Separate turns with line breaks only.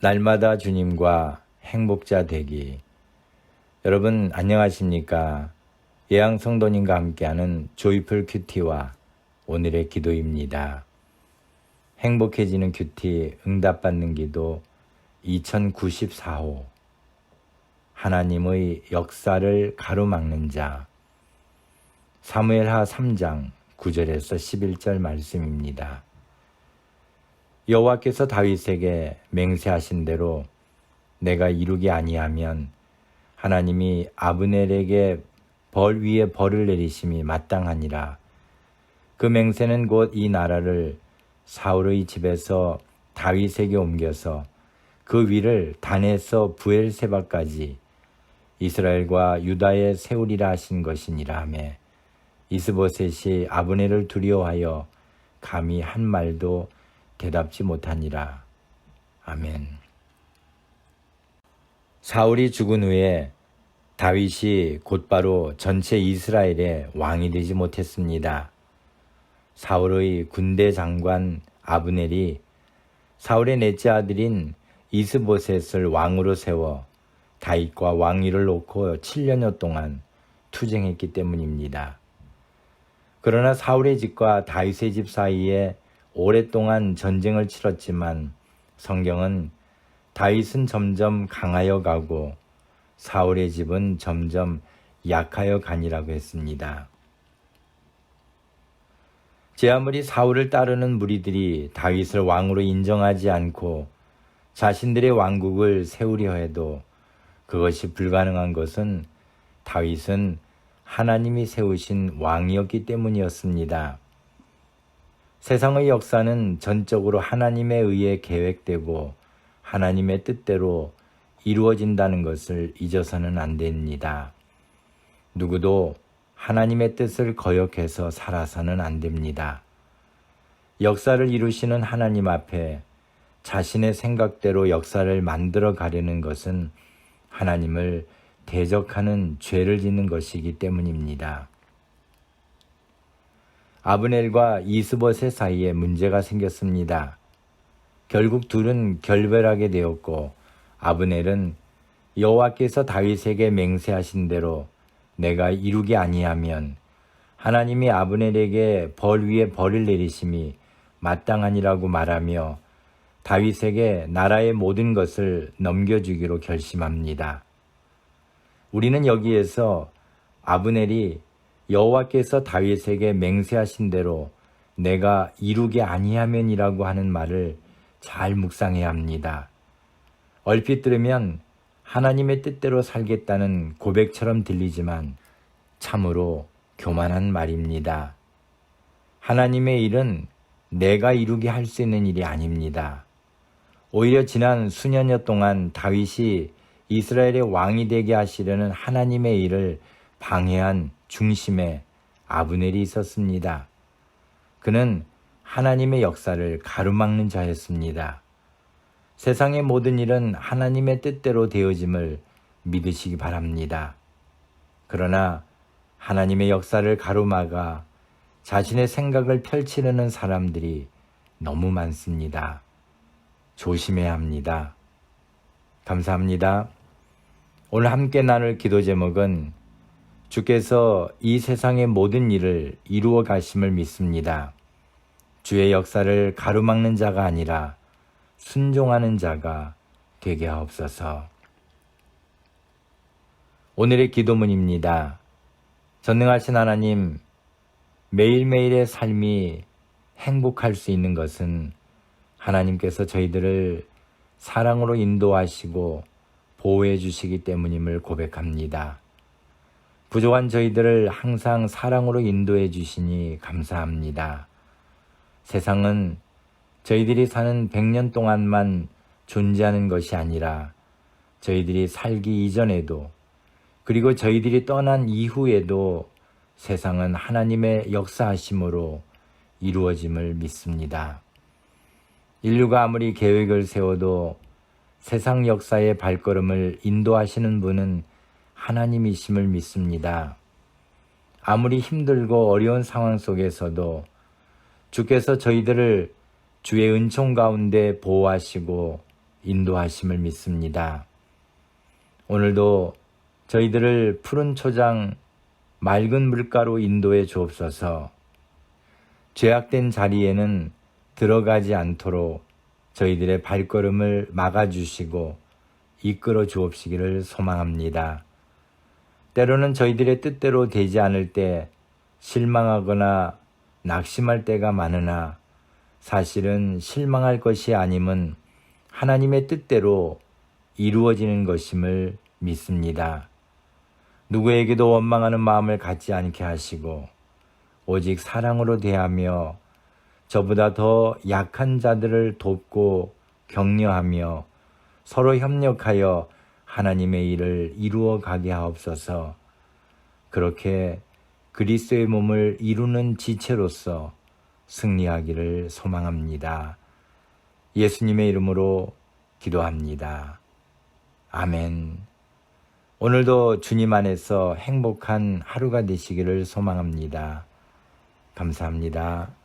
날마다 주님과 행복자 되기. 여러분 안녕하십니까? 예양 성도님과 함께하는 조이풀 큐티와 오늘의 기도입니다. 행복해지는 큐티 응답받는 기도 2094호. 하나님의 역사를 가로막는 자. 사무엘하 3장 9절에서 11절 말씀입니다. 여호와께서 다윗에게 맹세하신 대로 내가 이루기 아니하면 하나님이 아브넬에게 벌 위에 벌을 내리심이 마땅하니라. 그 맹세는 곧 이 나라를 사울의 집에서 다윗에게 옮겨서 그 위를 단에서 부엘세바까지 이스라엘과 유다에 세우리라 하신 것이니라 하매 이스보셋이 아브넬을 두려워하여 감히 한 말도 대답지 못하니라. 아멘. 사울이 죽은 후에 다윗이 곧바로 전체 이스라엘의 왕이 되지 못했습니다. 사울의 군대 장관 아브넬이 사울의 넷째 아들인 이스보셋을 왕으로 세워 다윗과 왕위를 놓고 7년여 동안 투쟁했기 때문입니다. 그러나 사울의 집과 다윗의 집 사이에 오랫동안 전쟁을 치렀지만 성경은 다윗은 점점 강하여 가고 사울의 집은 점점 약하여 가니라고 했습니다. 제 아무리 사울을 따르는 무리들이 다윗을 왕으로 인정하지 않고 자신들의 왕국을 세우려 해도 그것이 불가능한 것은 다윗은 하나님이 세우신 왕이었기 때문이었습니다. 세상의 역사는 전적으로 하나님에 의해 계획되고 하나님의 뜻대로 이루어진다는 것을 잊어서는 안 됩니다. 누구도 하나님의 뜻을 거역해서 살아서는 안 됩니다. 역사를 이루시는 하나님 앞에 자신의 생각대로 역사를 만들어 가려는 것은 하나님을 대적하는 죄를 짓는 것이기 때문입니다. 아브넬과 이스보셋 사이에 문제가 생겼습니다. 결국 둘은 결별하게 되었고 아브넬은 여호와께서 다윗에게 맹세하신 대로 내가 이루기 아니하면 하나님이 아브넬에게 벌 위에 벌을 내리심이 마땅하니라고 말하며 다윗에게 나라의 모든 것을 넘겨주기로 결심합니다. 우리는 여기에서 아브넬이 여호와께서 다윗에게 맹세하신 대로 내가 이루게 아니하면이라고 하는 말을 잘 묵상해야 합니다. 얼핏 들으면 하나님의 뜻대로 살겠다는 고백처럼 들리지만 참으로 교만한 말입니다. 하나님의 일은 내가 이루게 할 수 있는 일이 아닙니다. 오히려 지난 수년여 동안 다윗이 이스라엘의 왕이 되게 하시려는 하나님의 일을 방해한 중심에 아브넬이 있었습니다. 그는 하나님의 역사를 가로막는 자였습니다. 세상의 모든 일은 하나님의 뜻대로 되어짐을 믿으시기 바랍니다. 그러나 하나님의 역사를 가로막아 자신의 생각을 펼치려는 사람들이 너무 많습니다. 조심해야 합니다. 감사합니다. 오늘 함께 나눌 기도 제목은 주께서 이 세상의 모든 일을 이루어 가심을 믿습니다. 주의 역사를 가로막는 자가 아니라 순종하는 자가 되게 하옵소서. 오늘의 기도문입니다. 전능하신 하나님, 매일매일의 삶이 행복할 수 있는 것은 하나님께서 저희들을 사랑으로 인도하시고 보호해 주시기 때문임을 고백합니다. 부족한 저희들을 항상 사랑으로 인도해 주시니 감사합니다. 세상은 저희들이 사는 100년 동안만 존재하는 것이 아니라 저희들이 살기 이전에도 그리고 저희들이 떠난 이후에도 세상은 하나님의 역사하심으로 이루어짐을 믿습니다. 인류가 아무리 계획을 세워도 세상 역사의 발걸음을 인도하시는 분은 하나님이심을 믿습니다. 아무리 힘들고 어려운 상황 속에서도 주께서 저희들을 주의 은총 가운데 보호하시고 인도하심을 믿습니다. 오늘도 저희들을 푸른 초장 맑은 물가로 인도해 주옵소서. 죄악된 자리에는 들어가지 않도록 저희들의 발걸음을 막아주시고 이끌어 주옵시기를 소망합니다. 때로는 저희들의 뜻대로 되지 않을 때 실망하거나 낙심할 때가 많으나 사실은 실망할 것이 아님은 하나님의 뜻대로 이루어지는 것임을 믿습니다. 누구에게도 원망하는 마음을 갖지 않게 하시고 오직 사랑으로 대하며 저보다 더 약한 자들을 돕고 격려하며 서로 협력하여 하나님의 일을 이루어 가게 하옵소서. 그렇게 그리스도의 몸을 이루는 지체로서 승리하기를 소망합니다. 예수님의 이름으로 기도합니다. 아멘. 오늘도 주님 안에서 행복한 하루가 되시기를 소망합니다. 감사합니다.